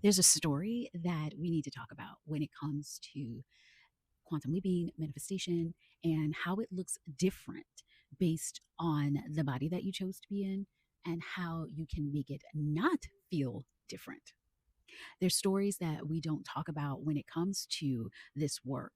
There's a story that we need to talk about when it comes to quantum leaping, manifestation, and how it looks different based on the body that you chose to be in and how you can make it not feel different. There's stories that we don't talk about when it comes to this work.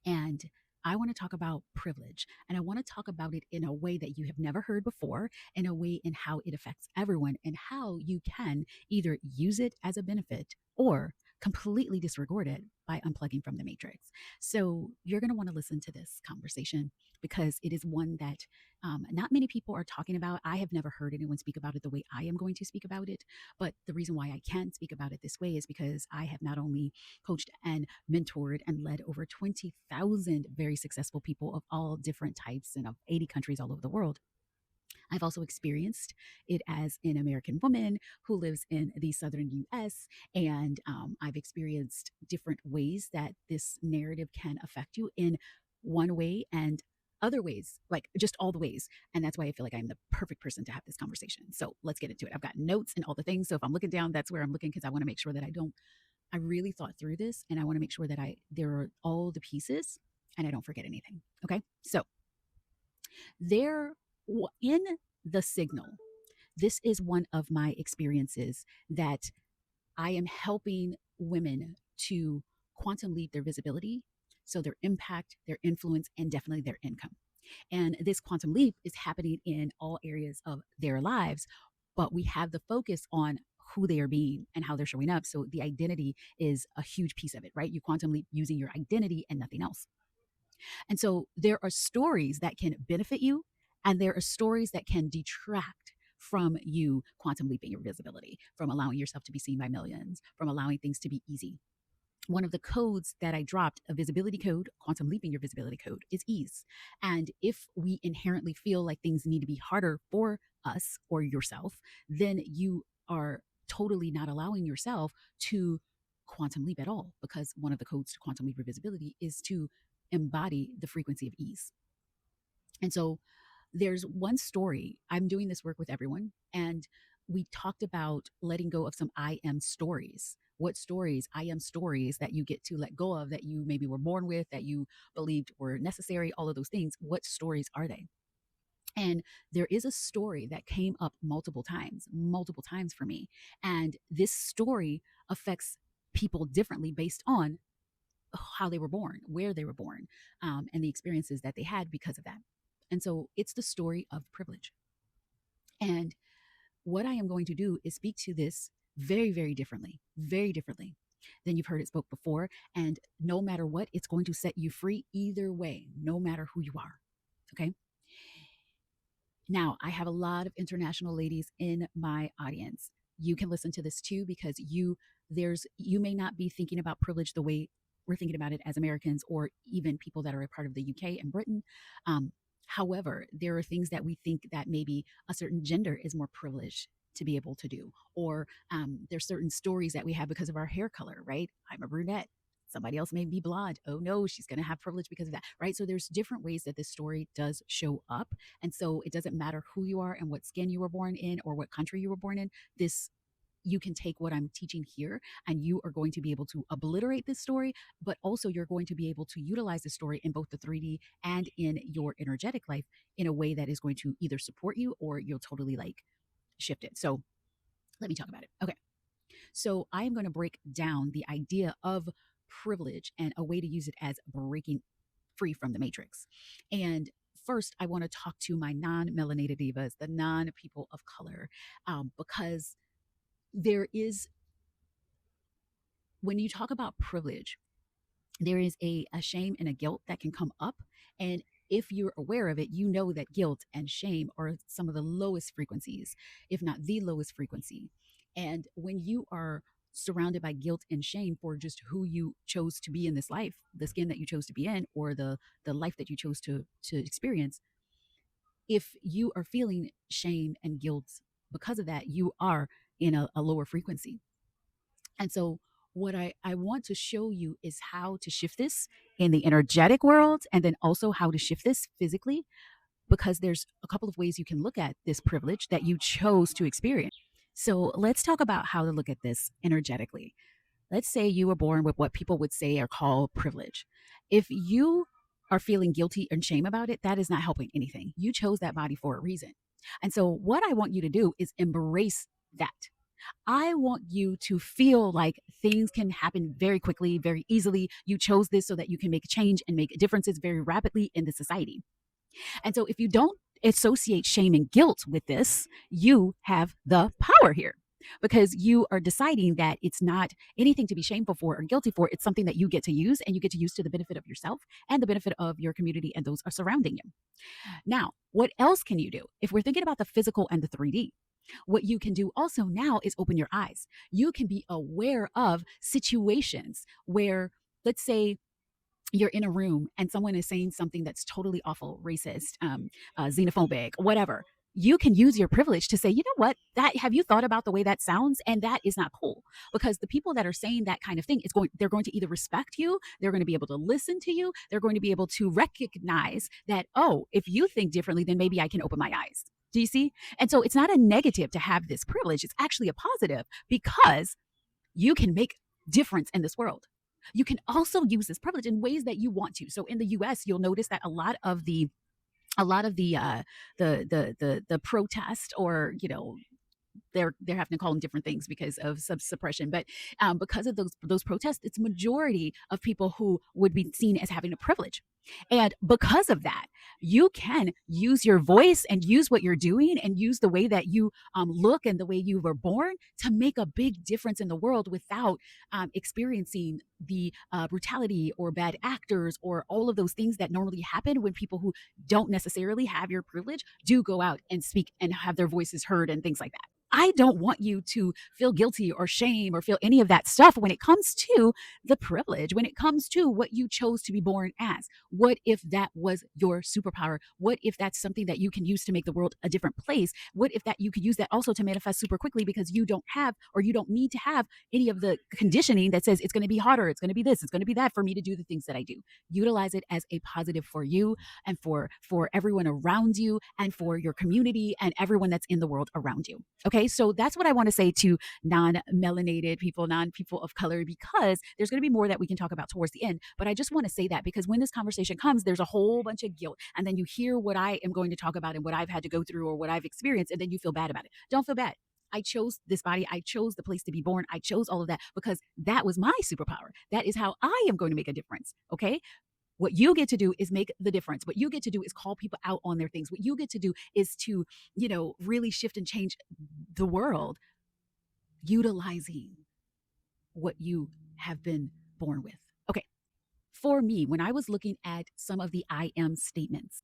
And I want to talk about privilege, and I want to talk about it in a way that you have never heard before, in a way in how it affects everyone and how you can either use it as a benefit or completely disregard it by unplugging from the matrix. So you're going to want to listen to this conversation because it is one that not many people are talking about. I have never heard anyone speak about it the way I am going to speak about it. But the reason why I can speak about it this way is because I have not only coached and mentored and led over 20,000 very successful people of all different types and of 80 countries all over the world. I've also experienced it as an American woman who lives in the southern US. And I've experienced different ways that this narrative can affect you in one way and other ways, like just all the ways. And that's why I feel like I'm the perfect person to have this conversation. So let's get into it. I've got notes and all the things. So if I'm looking down, that's where I'm looking because I want to make sure that I really thought through this and I want to make sure that there are all the pieces and I don't forget anything. Okay. So there in the signal, this is one of my experiences that I am helping women to quantum leap their visibility, so their impact, their influence, and definitely their income. And this quantum leap is happening in all areas of their lives, but we have the focus on who they are being and how they're showing up. So the identity is a huge piece of it, right? You quantum leap using your identity and nothing else. And so there are stories that can benefit you, and there are stories that can detract from you quantum leaping your visibility, from allowing yourself to be seen by millions, from allowing things to be easy. One of the codes that I dropped, a visibility code, quantum leaping your visibility code, is ease. And if we inherently feel like things need to be harder for us or yourself, then you are totally not allowing yourself to quantum leap at all, because one of the codes to quantum leap your visibility is to embody the frequency of ease. And so there's one story. I'm doing this work with everyone, and we talked about letting go of some I am stories. What stories, I am stories that you get to let go of, that you maybe were born with, that you believed were necessary, all of those things. What stories are they? And there is a story that came up multiple times for me. And this story affects people differently based on how they were born, where they were born, and the experiences that they had because of that. And so it's the story of privilege. And what I am going to do is speak to this very differently than you've heard it spoke before. And no matter what, it's going to set you free either way, no matter who you are. Okay. Now, I have a lot of international ladies in my audience. You can listen to this too because you may not be thinking about privilege the way we're thinking about it as Americans or even people that are a part of the UK and Britain. However, there are things that we think that maybe a certain gender is more privileged to be able to do, or there's certain stories that we have because of our hair color, right? I'm a brunette. Somebody else may be blonde. Oh no, she's going to have privilege because of that, right? So there's different ways that this story does show up. And so it doesn't matter who you are and what skin you were born in or what country you were born in. This You can take what I'm teaching here and you are going to be able to obliterate this story, but also you're going to be able to utilize the story in both the 3D and in your energetic life in a way that is going to either support you or you'll totally like shift it. So let me talk about it. Okay. So I am going to break down the idea of privilege and a way to use it as breaking free from the matrix. And first, I want to talk to my non melanated divas, the non people of color, because there is, when you talk about privilege, there is a shame and a guilt that can come up. And if you're aware of it, you know that guilt and shame are some of the lowest frequencies, if not the lowest frequency. And when you are surrounded by guilt and shame for just who you chose to be in this life, the skin that you chose to be in, or the life that you chose to experience, if you are feeling shame and guilt because of that, you are in a lower frequency. And so, what I want to show you is how to shift this in the energetic world and then also how to shift this physically, because there's a couple of ways you can look at this privilege that you chose to experience. So let's talk about how to look at this energetically. Let's say you were born with what people would say or call privilege. If you are feeling guilty and shame about it, that is not helping anything. You chose that body for a reason. And so, what I want you to do is embrace that. I want you to feel like things can happen very quickly, very easily. You chose this so that you can make a change and make differences very rapidly in the society. And so, if you don't associate shame and guilt with this, you have the power here because you are deciding that it's not anything to be shameful for or guilty for. It's something that you get to use and you get to use to the benefit of yourself and the benefit of your community and those are surrounding you. Now, what else can you do? If we're thinking about the physical and the 3D, what you can do also now is open your eyes. You can be aware of situations where, let's say, you're in a room and someone is saying something that's totally awful, racist, xenophobic, whatever. You can use your privilege to say, you know what, that have you thought about the way that sounds? And that is not cool because the people that are saying that kind of thing they're going to either respect you, they're going to be able to listen to you, they're going to be able to recognize that, oh, if you think differently, then maybe I can open my eyes. Do you see? And so it's not a negative to have this privilege. It's actually a positive because you can make difference in this world. You can also use this privilege in ways that you want to. So in the US, you'll notice that a lot of the protest or they're having to call them different things because of suppression. But because of those protests, it's majority of people who would be seen as having a privilege. And because of that, you can use your voice and use what you're doing and use the way that you look and the way you were born to make a big difference in the world without experiencing the brutality or bad actors or all of those things that normally happen when people who don't necessarily have your privilege do go out and speak and have their voices heard and things like that. I don't want you to feel guilty or shame or feel any of that stuff when it comes to the privilege, when it comes to what you chose to be born as. What if that was your superpower? What if that's something that you can use to make the world a different place? What if that you could use that also to manifest super quickly because you don't have or you don't need to have any of the conditioning that says it's going to be harder, it's going to be this, it's going to be that for me to do the things that I do. Utilize it as a positive for you and for everyone around you and for your community and everyone that's in the world around you. Okay, so that's what I want to say to non-melanated people, non-people of color, because there's going to be more that we can talk about towards the end. But I just want to say that because when this conversation comes, there's a whole bunch of guilt. And then you hear what I am going to talk about and what I've had to go through or what I've experienced, and then you feel bad about it. Don't feel bad. I chose this body. I chose the place to be born. I chose all of that because that was my superpower. That is how I am going to make a difference. Okay. What you get to do is make the difference. What you get to do is call people out on their things. What you get to do is to, really shift and change the world utilizing what you have been born with. Okay. For me, when I was looking at some of the I am statements,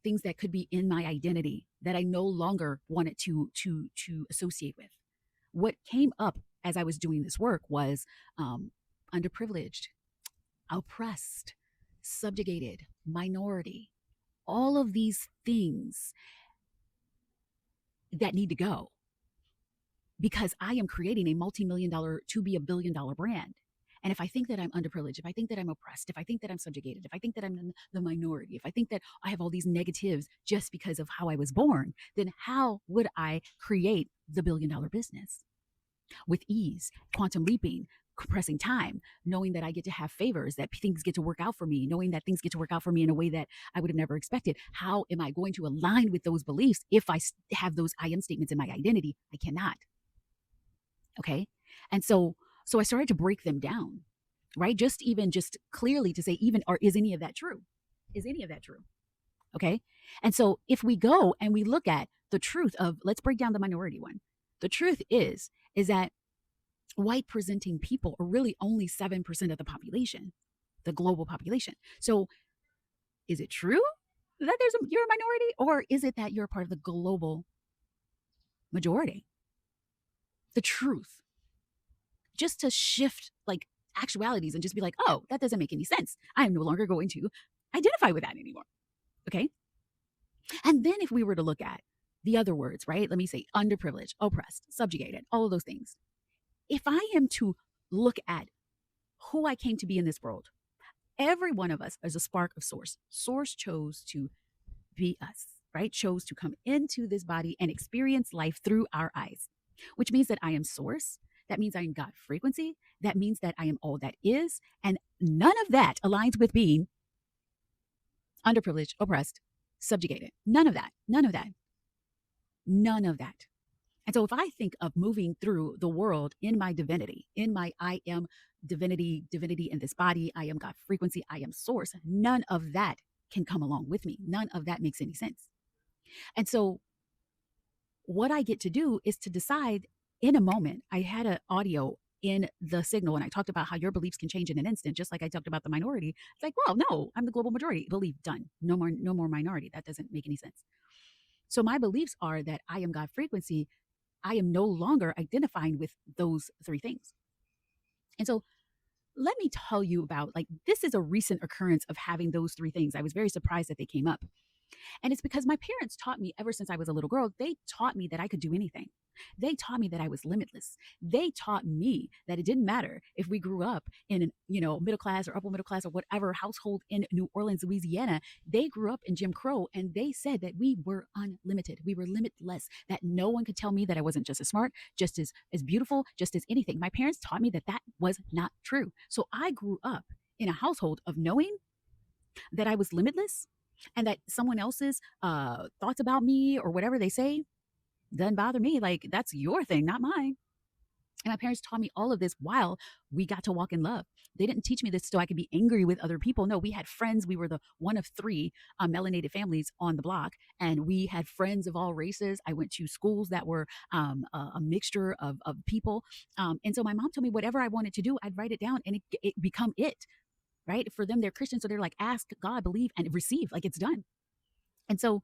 things that could be in my identity that I no longer wanted to associate with, what came up as I was doing this work was underprivileged, oppressed, subjugated, minority, all of these things that need to go because I am creating a multi-million dollar to be $1 billion brand. And if I think that I'm underprivileged, if I think that I'm oppressed, if I think that I'm subjugated, if I think that I'm in the minority, if I think that I have all these negatives just because of how I was born, then how would I create the $1 billion business? With ease, quantum leaping, compressing time, knowing that I get to have favors, that things get to work out for me, knowing that things get to work out for me in a way that I would have never expected. How am I going to align with those beliefs if I have those I am statements in my identity? I cannot. Okay. And so I started to break them down, right? Just clearly to say, even, or is any of that true? Is any of that true? Okay. And so if we go and we look at the truth of, let's break down the minority one. The truth is that white presenting people are really only 7% of the population, the global population. So is it true that you're a minority, or is it that you're a part of the global majority? The truth, just to shift like actualities and just be like, oh, that doesn't make any sense. I am no longer going to identify with that anymore. Okay. And then if we were to look at the other words, right? Let me say underprivileged, oppressed, subjugated, all of those things. If I am to look at who I came to be in this world, every one of us is a spark of source. Source chose to be us, right? Chose to come into this body and experience life through our eyes. which means that I am source. That means I am God frequency. That means that I am all that is. And none of that aligns with being underprivileged, oppressed, subjugated. None of that. None of that. None of that. And so if I think of moving through the world in my divinity, in my I am divinity, divinity in this body, I am God frequency, I am source, none of that can come along with me. None of that makes any sense. And so what I get to do is to decide in a moment. I had an audio in the signal and I talked about how your beliefs can change in an instant, just like I talked about the minority. It's like, well, no, I'm the global majority. Belief done. No more minority. That doesn't make any sense. So my beliefs are that I am God frequency. I am no longer identifying with those three things. And so let me tell you about, like, this is a recent occurrence of having those three things. I was very surprised that they came up. And it's because my parents taught me ever since I was a little girl, they taught me that I could do anything. They taught me that I was limitless. They taught me that it didn't matter if we grew up in an, middle class or upper middle class or whatever household in New Orleans, Louisiana. They grew up in Jim Crow and they said that we were unlimited. We were limitless, that no one could tell me that I wasn't just as smart, just as beautiful, just as anything. My parents taught me that that was not true. So I grew up in a household of knowing that I was limitless and that someone else's thoughts about me or whatever they say doesn't bother me. Like, that's your thing, not mine. And my parents taught me all of this while we got to walk in love. They didn't teach me this so I could be angry with other people. No, we had friends. We were the one of three melanated families on the block, and we had friends of all races. I went to schools that were a mixture of people. And so my mom told me whatever I wanted to do, I'd write it down and it become it, right? For them, they're Christians. So they're like, ask God, believe, and receive. Like, it's done. And so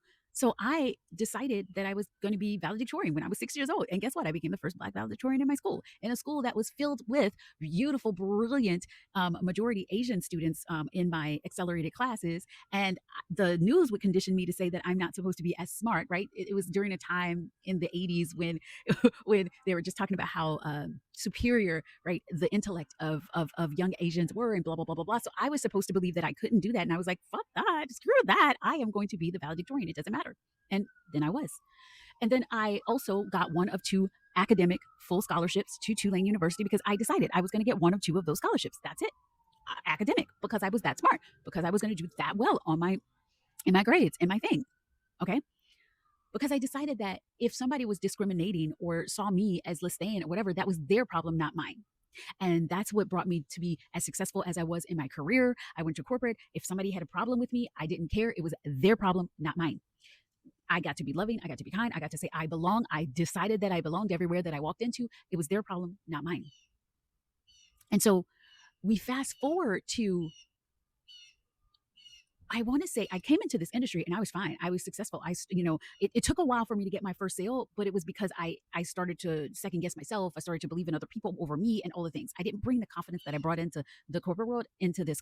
I decided that I was going to be valedictorian when I was 6 years old. And guess what? I became the first Black valedictorian in my school, in a school that was filled with beautiful, brilliant, majority Asian students in my accelerated classes. And the news would condition me to say that I'm not supposed to be as smart, right? It was during a time in the 80s when when they were just talking about how superior, right, the intellect of young Asians were, and blah blah blah blah blah. So I was supposed to believe that I couldn't do that, and I was like, fuck that, screw that. I am going to be the valedictorian. It doesn't matter. And then I was. And then I also got one of two academic full scholarships to Tulane University because I decided I was going to get one of two of those scholarships. That's it. Academic, because I was that smart, because I was going to do that well on my in my grades, in my thing. Okay. Because I decided that if somebody was discriminating or saw me as less than or whatever, that was their problem, not mine. And that's what brought me to be as successful as I was in my career. I went to corporate. If somebody had a problem with me, I didn't care. It was their problem, not mine. I got to be loving. I got to be kind. I got to say I belong. I decided that I belonged everywhere that I walked into. It was their problem, not mine. And so we fast forward to, I want to say, I came into this industry and I was fine. I was successful. It took a while for me to get my first sale, but it was because I started to second guess myself. I started to believe in other people over me and all the things. I didn't bring the confidence that I brought into the corporate world into this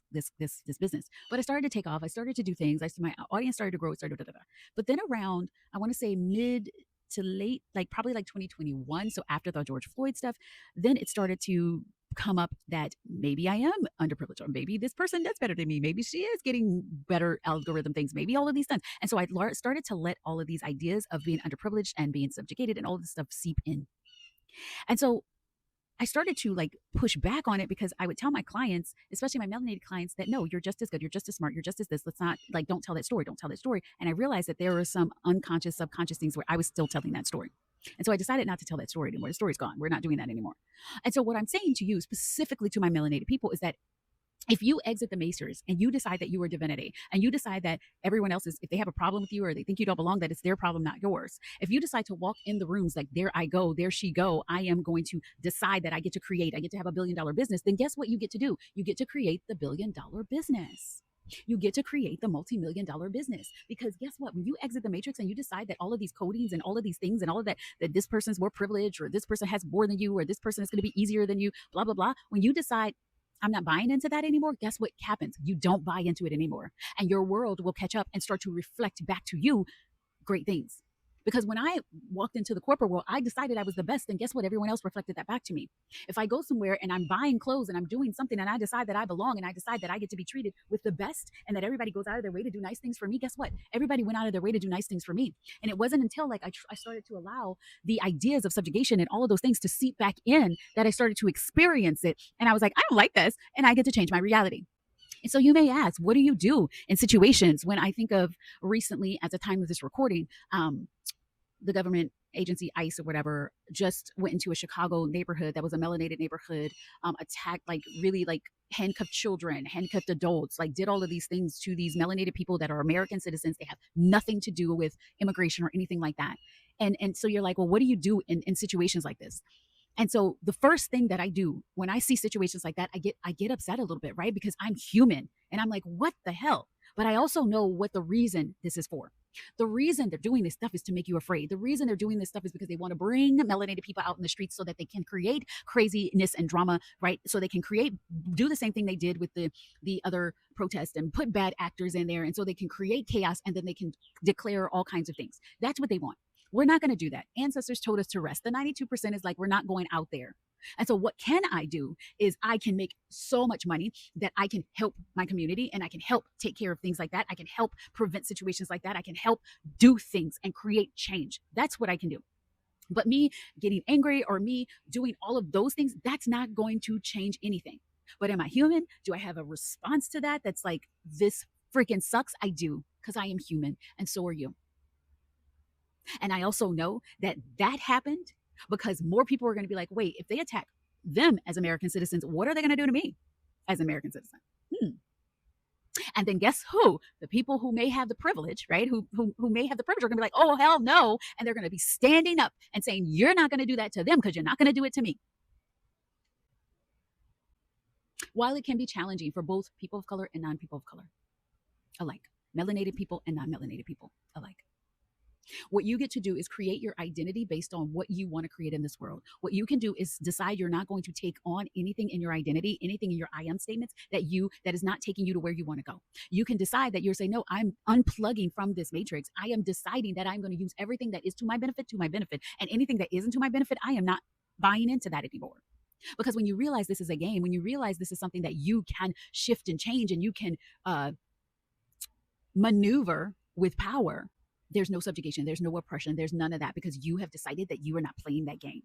business. But I started to take off. I started to do things. My audience started to grow. It started. Da, da, da. But then around, I want to say mid to late, like probably like 2021. So after the George Floyd stuff, then it started to come up that maybe I am underprivileged, or maybe this person does better than me. Maybe she is getting better algorithm things. Maybe all of these things. And so I started to let all of these ideas of being underprivileged and being subjugated and all of this stuff seep in. And so I started to like push back on it because I would tell my clients, especially my melanated clients, that no, you're just as good, you're just as smart, you're just as this. Let's not, like, don't tell that story, don't tell that story. And I realized that there were some unconscious, subconscious things where I was still telling that story. And so I decided not to tell that story anymore. The story's gone. We're not doing that anymore. And so what I'm saying to you, specifically to my melanated people, is that if you exit the Macers and you decide that you are divinity, and you decide that everyone else is, if they have a problem with you or they think you don't belong, that it's their problem, not yours. If you decide to walk in the rooms like, there I go, there she go, I am going to decide that I get to create, I get to have $1 billion business, then guess what you get to do? You get to create the $1 billion business. You get to create the multi-million-dollar business. Because guess what? When you exit the matrix and you decide that all of these codings and all of these things and all of that, that this person's more privileged, or this person has more than you, or this person is going to be easier than you, blah, blah, blah. When you decide, I'm not buying into that anymore, guess what happens? You don't buy into it anymore. And your world will catch up and start to reflect back to you great things. Because when I walked into the corporate world, I decided I was the best. And guess what? Everyone else reflected that back to me. If I go somewhere and I'm buying clothes and I'm doing something and I decide that I belong and I decide that I get to be treated with the best and that everybody goes out of their way to do nice things for me, guess what? Everybody went out of their way to do nice things for me. And it wasn't until like I started to allow the ideas of subjugation and all of those things to seep back in that I started to experience it. And I was like, I don't like this. And I get to change my reality. And so you may ask, what do you do in situations when I think of recently at the time of this recording, the government agency ICE or whatever just went into a Chicago neighborhood that was a melanated neighborhood, attacked like really like handcuffed children, handcuffed adults, like did all of these things to these melanated people that are American citizens. They have nothing to do with immigration or anything like that. And so you're like, well, what do you do in situations like this? And so the first thing that I do when I see situations like that, I get upset a little bit, right? Because I'm human and I'm like, what the hell? But I also know what the reason this is for. The reason they're doing this stuff is to make you afraid. The reason they're doing this stuff is because they want to bring melanated people out in the streets so that they can create craziness and drama, right? So they can do the same thing they did with the other protests and put bad actors in there. And so they can create chaos and then they can declare all kinds of things. That's what they want. We're not going to do that. Ancestors told us to rest. The 92% is like, we're not going out there. And so what can I do is I can make so much money that I can help my community and I can help take care of things like that. I can help prevent situations like that. I can help do things and create change. That's what I can do. But me getting angry or me doing all of those things, that's not going to change anything. But am I human? Do I have a response to that that's like, this freaking sucks? I do, because I am human and so are you. And I also know that that happened because more people are going to be like, wait, if they attack them as American citizens, what are they going to do to me as an American citizen? And then guess who? The people who may have the privilege, right? Who may have the privilege are going to be like, oh, hell no. And they're going to be standing up and saying, you're not going to do that to them because you're not going to do it to me. While it can be challenging for both people of color and non-people of color alike, melanated people and non-melanated people alike. What you get to do is create your identity based on what you want to create in this world. What you can do is decide you're not going to take on anything in your identity, anything in your I am statements that is not taking you to where you want to go. You can decide that you're saying, no, I'm unplugging from this matrix. I am deciding that I'm going to use everything that is to my benefit, and anything that isn't to my benefit, I am not buying into that anymore. Because when you realize this is a game, when you realize this is something that you can shift and change and you can maneuver with power, there's no subjugation, there's no oppression, there's none of that because you have decided that you are not playing that game.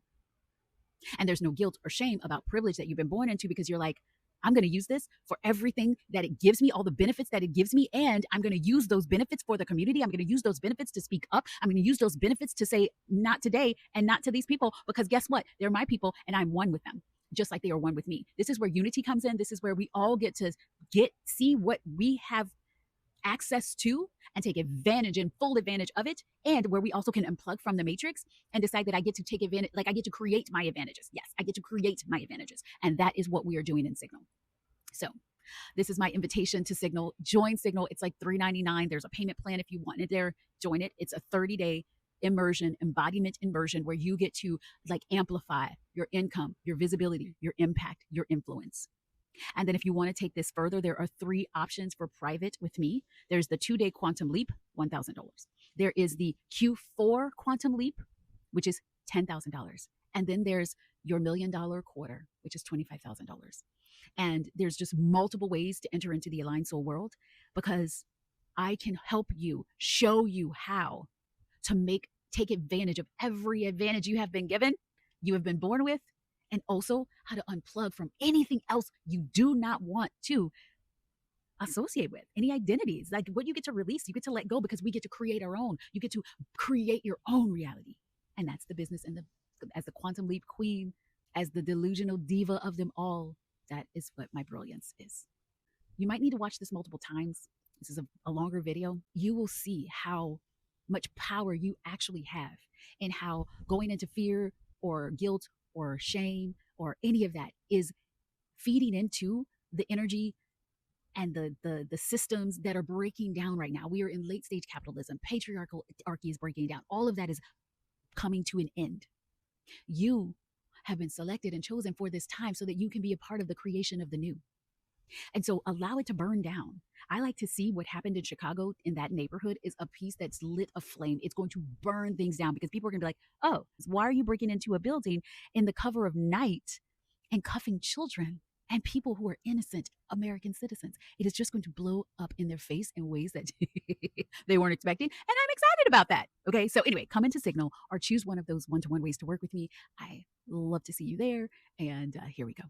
And there's no guilt or shame about privilege that you've been born into because you're like, I'm going to use this for everything that it gives me, all the benefits that it gives me. And I'm going to use those benefits for the community. I'm going to use those benefits to speak up. I'm going to use those benefits to say, not today and not to these people, because guess what? They're my people and I'm one with them, just like they are one with me. This is where unity comes in. This is where we all get to see what we have access to and take advantage and full advantage of it, and where we also can unplug from the matrix and decide that I get to take advantage, like I get to create my advantages. Yes, I get to create my advantages. And that is what we are doing in Signal. So this is my invitation to Signal. Join Signal. It's like $3.99. There's a payment plan if you want it there. Join it. It's a 30-day embodiment immersion where you get to like amplify your income, your visibility, your impact, your influence. And then if you want to take this further, there are 3 options for private with me. There's the 2-day Quantum Leap, $1,000. There is the Q4 Quantum Leap, which is $10,000. And then there's your $1 million quarter, which is $25,000. And there's just multiple ways to enter into the Aligned Soul world because I can help you, show you how to take advantage of every advantage you have been given, you have been born with, and also how to unplug from anything else you do not want to associate with, any identities. Like what you get to release, you get to let go because we get to create our own. You get to create your own reality. And that's the business. And as the Quantum Leap queen, as the delusional diva of them all, that is what my brilliance is. You might need to watch this multiple times. This is a longer video. You will see how much power you actually have and how going into fear or guilt or shame or any of that is feeding into the energy and the systems that are breaking down right now. We are in late stage capitalism. Patriarchy is breaking down. All of that is coming to an end. You have been selected and chosen for this time so that you can be a part of the creation of the new. And so allow it to burn down. I like to see what happened in Chicago in that neighborhood is a piece that's lit a flame. It's going to burn things down because people are going to be like, oh, why are you breaking into a building in the cover of night and cuffing children and people who are innocent American citizens? It is just going to blow up in their face in ways that they weren't expecting. And I'm excited about that. Okay. So, anyway, come into Signal or choose one of those one to one ways to work with me. I love to see you there. And here we go.